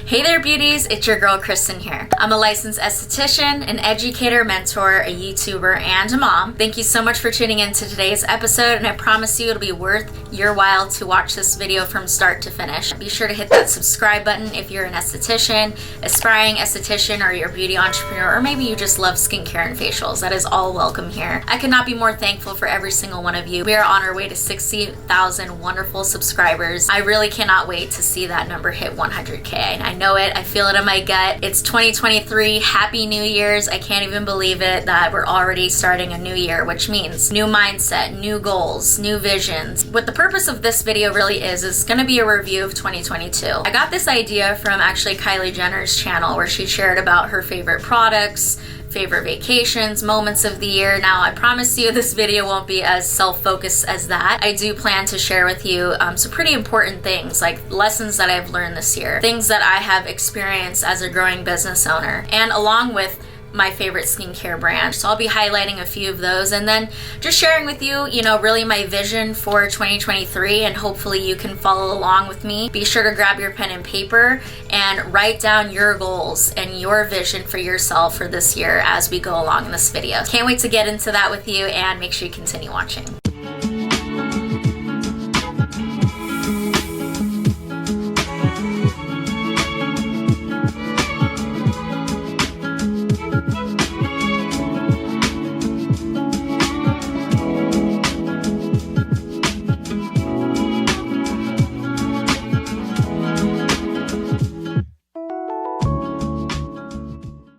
Hey there beauties, it's your girl Kristen here. I'm a licensed esthetician, an educator, mentor, a YouTuber, and a mom. Thank you so much for tuning in to today's episode, and I promise you it'll be worth your while to watch this video from start to finish. Be sure to hit that subscribe button if you're an esthetician, aspiring esthetician, or you're a beauty entrepreneur, or maybe you just love skincare and facials. That is all welcome here. I could not be more thankful for every single one of you. We are on our way to 60,000 wonderful subscribers. I really cannot wait to see that number hit 100K. I know it, I feel it in my gut. It's 2023, Happy New Year's. I can't even believe it that we're already starting a new year, which means new mindset, new goals, new visions. What the purpose of this video really is gonna be a review of 2022. I got this idea from actually Kylie Jenner's channel where she shared about her favorite products, favorite vacations, moments of the year. Now, I promise you this video won't be as self-focused as that. I do plan to share with you some pretty important things, like lessons that I've learned this year, things that I have experienced as a growing business owner, and along with my favorite skincare brand. So I'll be highlighting a few of those and then just sharing with you, really my vision for 2023, and hopefully you can follow along with me. Be sure to grab your pen and paper and write down your goals and your vision for yourself for this year as we go along in this video. Can't wait to get into that with you, and make sure you continue watching.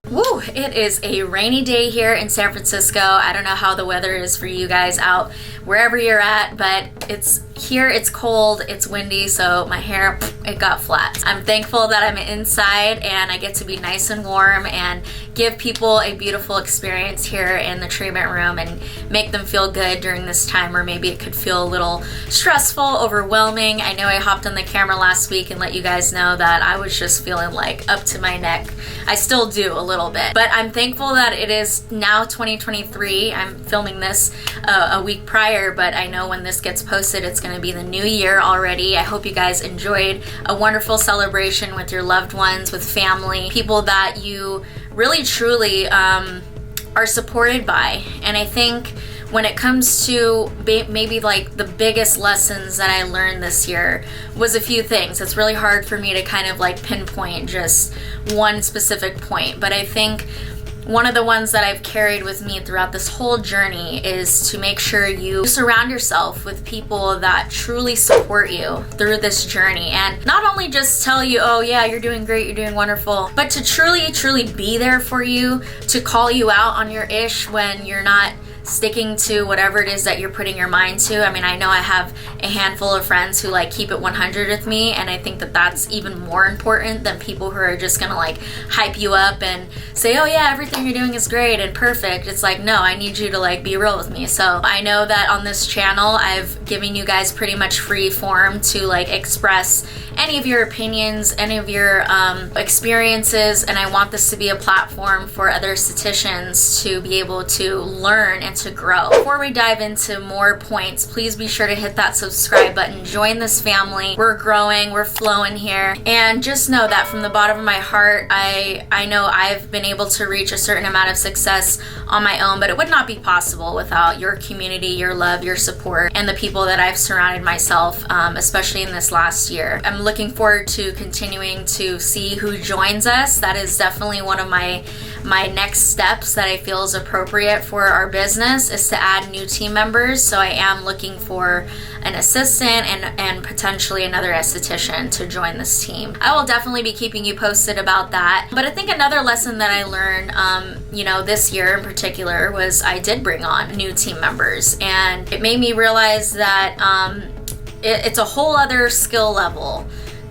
Woo! It is a rainy day here in San Francisco. I don't know how the weather is for you guys out wherever you're at, but it's cold, it's windy, so my hair, it got flat. I'm thankful that I'm inside and I get to be nice and warm and give people a beautiful experience here in the treatment room and make them feel good during this time where maybe it could feel a little stressful, overwhelming. I know I hopped on the camera last week and let you guys know that I was just feeling like up to my neck. I still do a little bit, but I'm thankful that it is now 2023. I'm filming this a week prior, but I know when this gets posted, it's going to be the new year already. I hope you guys enjoyed a wonderful celebration with your loved ones, with family, people that you really truly are supported by. And I think when it comes to maybe like the biggest lessons that I learned this year was a few things. It's really hard for me to kind of like pinpoint just one specific point, but I think one of the ones that I've carried with me throughout this whole journey is to make sure you surround yourself with people that truly support you through this journey, and not only just tell you, oh yeah, you're doing great, you're doing wonderful, but to truly be there for you, to call you out on your ish when you're not sticking to whatever it is that you're putting your mind to. I mean, I know I have a handful of friends who like keep it 100 with me, and I think that that's even more important than people who are just gonna like hype you up and say, oh yeah, everything you're doing is great and perfect. It's like, no, I need you to like be real with me. So I know that on this channel I've given you guys pretty much free form to like express any of your opinions, any of your experiences, and I want this to be a platform for other estheticians to be able to learn and to grow. Before we dive into more points, please be sure to hit that subscribe button. Join this family. We're growing, we're flowing here, and just know that from the bottom of my heart, I know I've been able to reach a certain amount of success on my own, but it would not be possible without your community, your love, your support, and the people that I've surrounded myself, especially in this last year. I'm looking forward to continuing to see who joins us. That is definitely one of my next steps that I feel is appropriate for our business, is to add new team members. So I am looking for an assistant and potentially another esthetician to join this team. I will definitely be keeping you posted about that. But I think another lesson that I learned, this year in particular, was I did bring on new team members, and it made me realize that it's a whole other skill level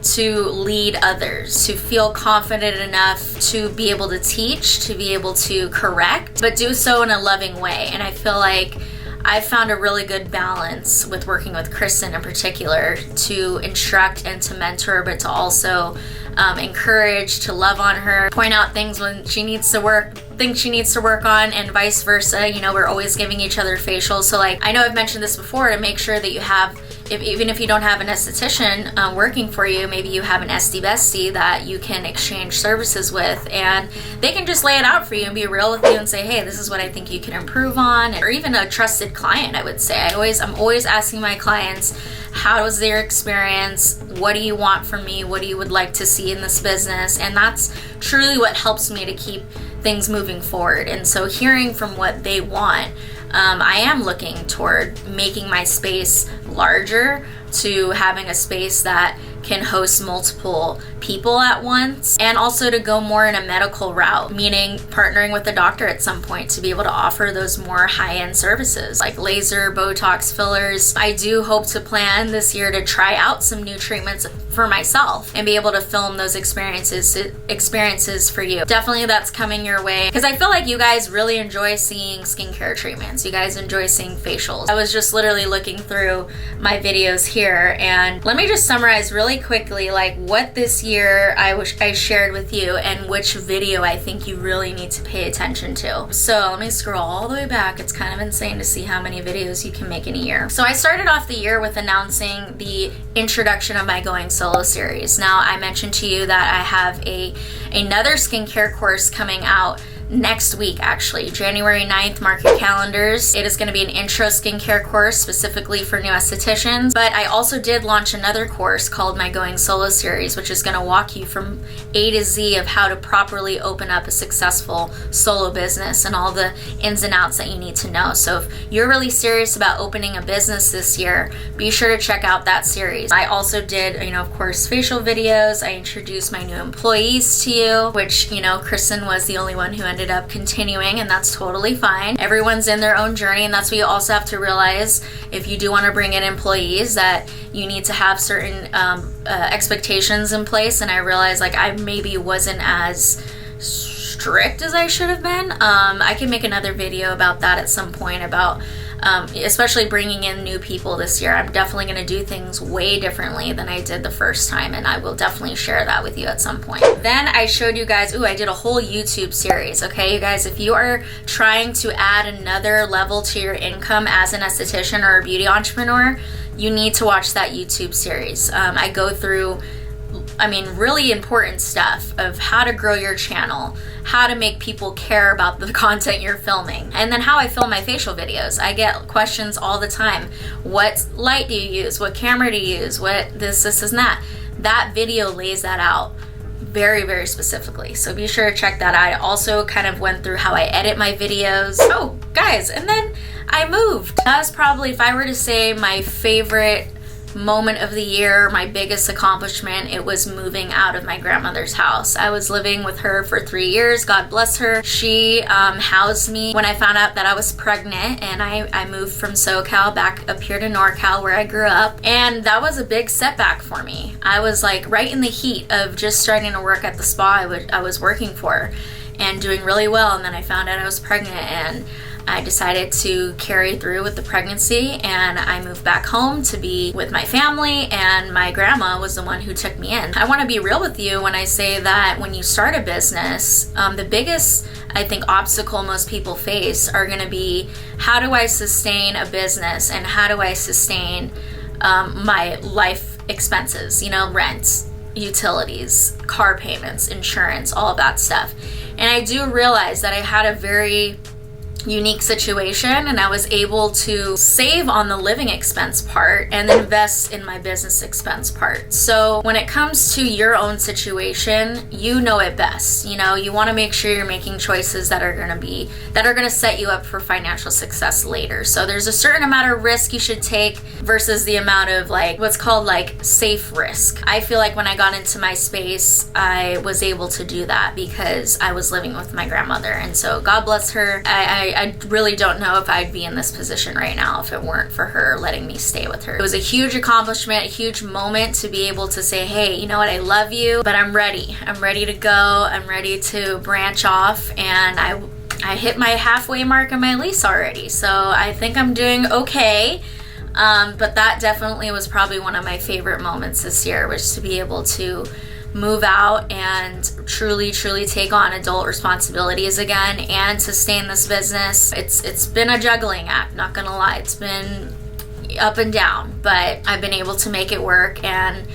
to lead others, to feel confident enough to be able to teach, to be able to correct, but do so in a loving way. And I feel like I found a really good balance with working with Kristen in particular, to instruct and to mentor, but to also encourage, to love on her, point out things when she needs to work, things she needs to work on, and vice versa. We're always giving each other facials. So like, I know I've mentioned this before, to make sure that you have even if you don't have an esthetician working for you, maybe you have an SD bestie that you can exchange services with, and they can just lay it out for you and be real with you and say, hey, this is what I think you can improve on. Or even a trusted client, I would say. I'm always asking my clients, how was their experience? What do you want from me? What do you would like to see in this business? And that's truly what helps me to keep things moving forward. And so hearing from what they want, I am looking toward making my space larger, to having a space that can host multiple people at once, and also to go more in a medical route, meaning partnering with a doctor at some point to be able to offer those more high-end services like laser, Botox, fillers. I do hope to plan this year to try out some new treatments for myself and be able to film those experiences for you. Definitely that's coming your way, because I feel like you guys really enjoy seeing skincare treatments. You guys enjoy seeing facials. I was just literally looking through my videos here, and let me just summarize really quickly like what this year I shared with you and which video I think you really need to pay attention to. So let me scroll all the way back. It's kind of insane to see how many videos you can make in a year. So I started off the year with announcing the introduction of my Going Solo series. Now, I mentioned to you that I have another skincare course coming out next week, actually, January 9th. Mark your calendars. It is going to be an intro skincare course specifically for new estheticians, but I also did launch another course called my Going Solo series, which is going to walk you from A to Z of how to properly open up a successful solo business and all the ins and outs that you need to know. So if you're really serious about opening a business this year, be sure to check out that series. I also did, of course, facial videos. I introduced my new employees to you, which, Kristen was the only one who ended up continuing, and that's totally fine. Everyone's in their own journey, and that's what you also have to realize. If you do want to bring in employees, that you need to have certain expectations in place, and I realized like I maybe wasn't as strict as I should have been. I can make another video about that at some point, about especially bringing in new people this year. I'm definitely going to do things way differently than I did the first time, and I will definitely share that with you at some point. Then I showed you guys, I did a whole YouTube series. Okay, you guys, if you are trying to add another level to your income as an esthetician or a beauty entrepreneur, you need to watch that YouTube series. I go through really important stuff of how to grow your channel, how to make people care about the content you're filming, and then how I film my facial videos. I get questions all the time. What light do you use? What camera do you use? What this, and that. That video lays that out very, very specifically. So be sure to check that out. I also kind of went through how I edit my videos. Oh, guys, and then I moved. That was probably, if I were to say my favorite moment of the year, my biggest accomplishment, it was moving out of my grandmother's house. I was living with her for 3 years. God bless her. She housed me when I found out that I was pregnant, and I moved from SoCal back up here to NorCal where I grew up, and that was a big setback for me. I was like right in the heat of just starting to work at the spa I was working for and doing really well, and then I found out I was pregnant, and I decided to carry through with the pregnancy, and I moved back home to be with my family, and my grandma was the one who took me in. I want to be real with you when I say that when you start a business, the biggest, I think, obstacle most people face are going to be, how do I sustain a business, and how do I sustain my life expenses, rent, utilities, car payments, insurance, all of that stuff. And I do realize that I had a very unique situation, and I was able to save on the living expense part and invest in my business expense part. So when it comes to your own situation, you know it best. You want to make sure you're making choices that are going to set you up for financial success later. So there's a certain amount of risk you should take versus the amount of what's called safe risk. I feel like when I got into my space, I was able to do that because I was living with my grandmother, and so God bless her. I really don't know if I'd be in this position right now if it weren't for her letting me stay with her. It was a huge accomplishment, a huge moment to be able to say, hey, you know what, I love you, but I'm ready. I'm ready to go. I'm ready to branch off, and I hit my halfway mark on my lease already, so I think I'm doing okay. But that definitely was probably one of my favorite moments this year, was to be able to move out and truly take on adult responsibilities again and sustain this business. It's been a juggling act, not gonna lie. up and down, but I've been able to make it work, and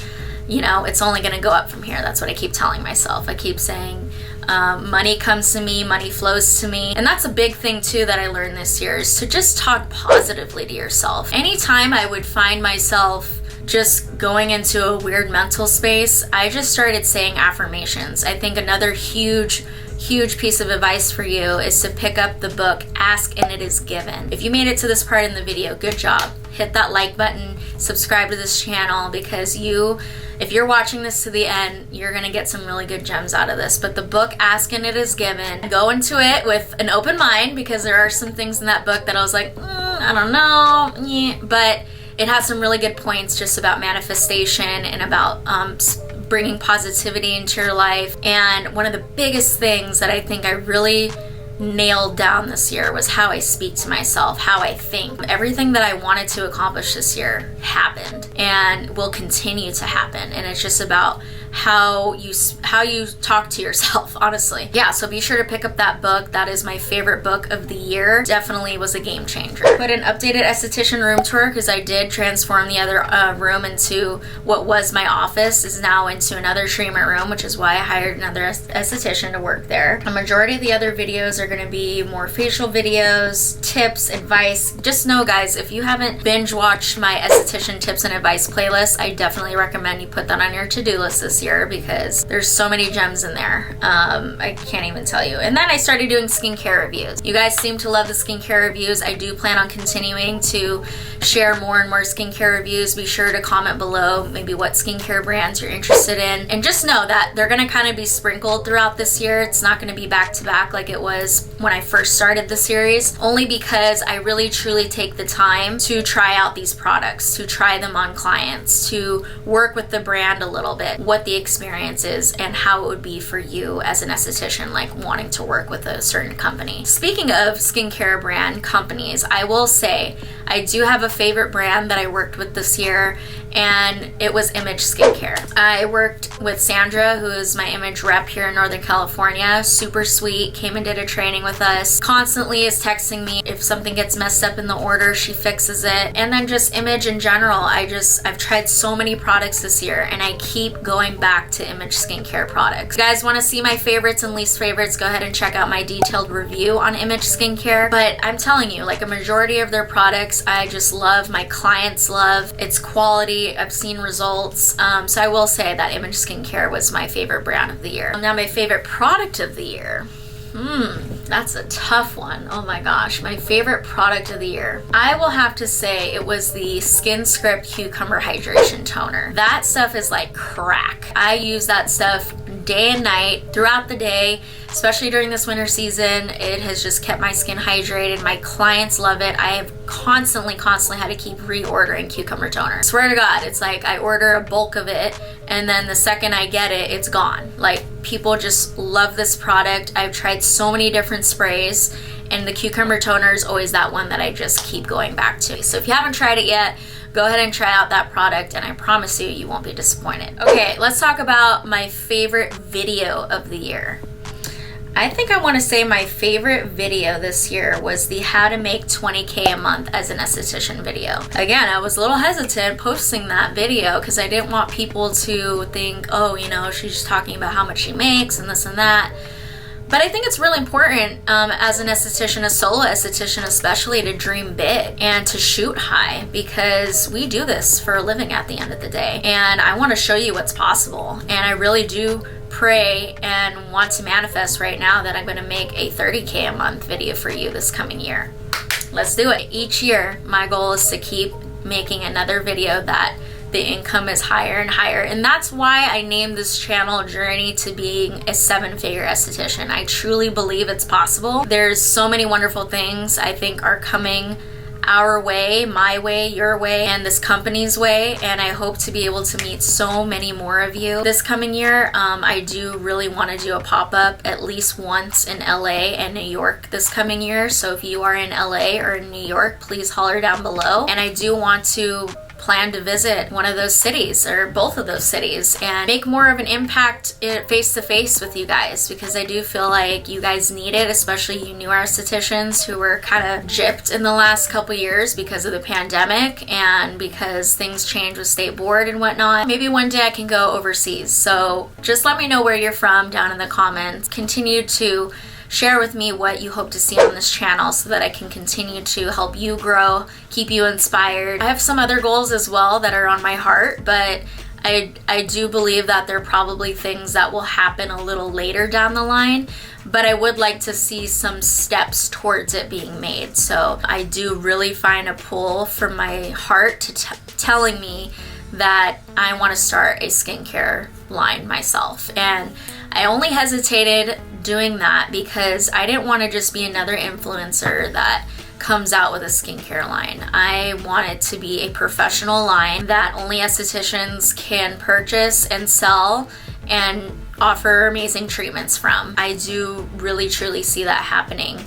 you know, it's only going to go up from here. That's what I keep telling myself. I keep saying, money comes to me, money flows to me. And that's a big thing too that I learned this year, is to just talk positively to yourself. Anytime I would find myself just going into a weird mental space, I just started saying affirmations. I think another huge piece of advice for you is to pick up the book Ask and It Is Given. If you made it to this part in the video, good job. Hit that like button, subscribe to this channel, because if you're watching this to the end, you're gonna get some really good gems out of this. But the book Ask and It Is Given, go into it with an open mind, because there are some things in that book that I was like, I don't know, but it has some really good points just about manifestation and about bringing positivity into your life. And one of the biggest things that I think I really nailed down this year was how I speak to myself, how I think. Everything that I wanted to accomplish this year happened and will continue to happen. And it's just about how you talk to yourself, honestly. Yeah, so be sure to pick up that book. That is my favorite book of the year. Definitely was a game changer. Put an updated esthetician room tour, because I did transform the other room into what was my office, is now into another treatment room, which is why I hired another esthetician to work there. A majority of the other videos are going to be more facial videos, tips, advice. Just know, guys, if you haven't binge watched my esthetician tips and advice playlist, I definitely recommend you put that on your to-do list this year, because there's so many gems in there. I can't even tell you. And then I started doing skincare reviews. You guys seem to love the skincare reviews. I do plan on continuing to share more and more skincare reviews. Be sure to comment below maybe what skincare brands you're interested in, and just know that they're going to kind of be sprinkled throughout this year. It's not going to be back to back like it was when I first started the series, only because I really truly take the time to try out these products, to try them on clients, to work with the brand a little bit, what the experience is, and how it would be for you as an esthetician, like wanting to work with a certain company. Speaking of skincare brand companies, I will say I do have a favorite brand that I worked with this year, and it was Image Skincare. I worked with Sandra, who is my Image rep here in Northern California. Super sweet, came and did a training with us. Constantly is texting me if something gets messed up in the order, she fixes it. And then just Image in general, I've tried so many products this year, and I keep going back to Image Skincare products. If you guys want to see my favorites and least favorites, go ahead and check out my detailed review on Image Skincare. But I'm telling you, like, a majority of their products I just love, my clients love, its quality, I've seen results. So I will say that Image Skincare was my favorite brand of the year. Now my favorite product of the year. That's a tough one. Oh my gosh, my favorite product of the year. I will have to say it was the Skin Script Cucumber Hydration Toner. That stuff is like crack. I use that stuff day and night, throughout the day, especially during this winter season. It has just kept my skin hydrated. My clients love it. I have constantly had to keep reordering cucumber toner. Swear to God, it's like I order a bulk of it, and then the second I get it, it's gone. Like, people just love this product. I've tried so many different sprays, and the cucumber toner is always that one that I just keep going back to. So if you haven't tried it yet, go ahead and try out that product, and I promise you, you won't be disappointed. Okay, let's talk about my favorite video of the year. I think I want to say my favorite video this year was the How to Make 20K a Month as an Esthetician video. Again, I was a little hesitant posting that video because I didn't want people to think, oh, you know, she's just talking about how much she makes and this and that. But I think it's really important as an esthetician, a solo esthetician especially, to dream big and to shoot high, because we do this for a living at the end of the day. And I want to show you what's possible. And I really do pray and want to manifest right now that I'm going to make a 30K a month video for you this coming year. Let's do it. Each year, my goal is to keep making another video that the income is higher and higher. And that's why I named this channel Journey to Being a 7-Figure Esthetician. I truly believe it's possible. There's so many wonderful things I think are coming our way, my way, your way, and this company's way, and I hope to be able to meet so many more of you this coming year. I do really want to do a pop-up at least once in LA and New York this coming year, so if you are in LA or in New York, please holler down below. And I do want to plan to visit one of those cities or both of those cities and make more of an impact face to face with you guys, because I do feel like you guys need it, especially you newer estheticians who were kind of gypped in the last couple years because of the pandemic and because things changed with state board and whatnot. Maybe one day I can go overseas. So just let me know where you're from down in the comments. Continue to share with me what you hope to see on this channel so that I can continue to help you grow, keep you inspired. I have some other goals as well that are on my heart, but I do believe that they're probably things that will happen a little later down the line, but I would like to see some steps towards it being made. So I do really find a pull from my heart to telling me that I want to start a skincare line myself. And I only hesitated doing that because I didn't want to just be another influencer that comes out with a skincare line. I want it to be a professional line that only estheticians can purchase and sell and offer amazing treatments from. I do really truly see that happening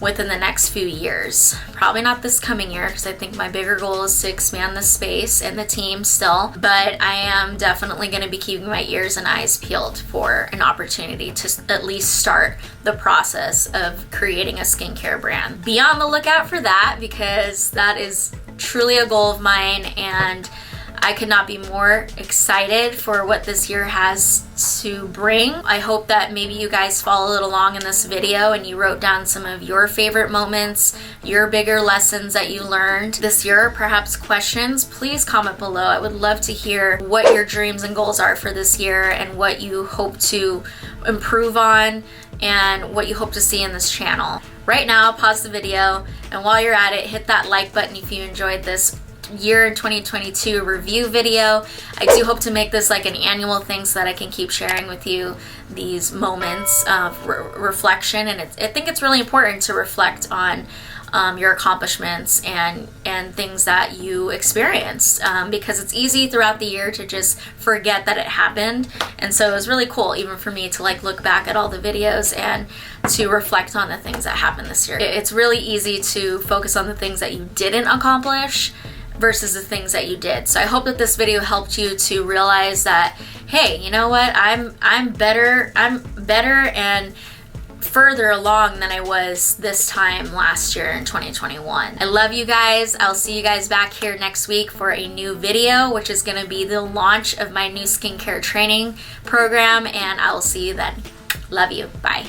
within the next few years. Probably not this coming year, because I think my bigger goal is to expand the space and the team still, but I am definitely going to be keeping my ears and eyes peeled for an opportunity to at least start the process of creating a skincare brand. Be on the lookout for that, because that is truly a goal of mine, and I could not be more excited for what this year has to bring. I hope that maybe you guys followed along in this video and you wrote down some of your favorite moments, your bigger lessons that you learned this year, perhaps questions. Please comment below. I would love to hear what your dreams and goals are for this year and what you hope to improve on and what you hope to see in this channel. Right now, pause the video, and while you're at it, hit that like button if you enjoyed this year in 2022 review video. I do hope to make this like an annual thing so that I can keep sharing with you these moments of reflection, and I think it's really important to reflect on your accomplishments and things that you experienced, because it's easy throughout the year to just forget that it happened. And so it was really cool even for me to like look back at all the videos and to reflect on the things that happened this year. It's really easy to focus on the things that you didn't accomplish versus the things that you did. So I hope that this video helped you to realize that, hey, you know what, I'm better and further along than I was this time last year in 2021. I love you guys. I'll see you guys back here next week for a new video, which is going to be the launch of my new skincare training program, and I will see you then. Love you. Bye.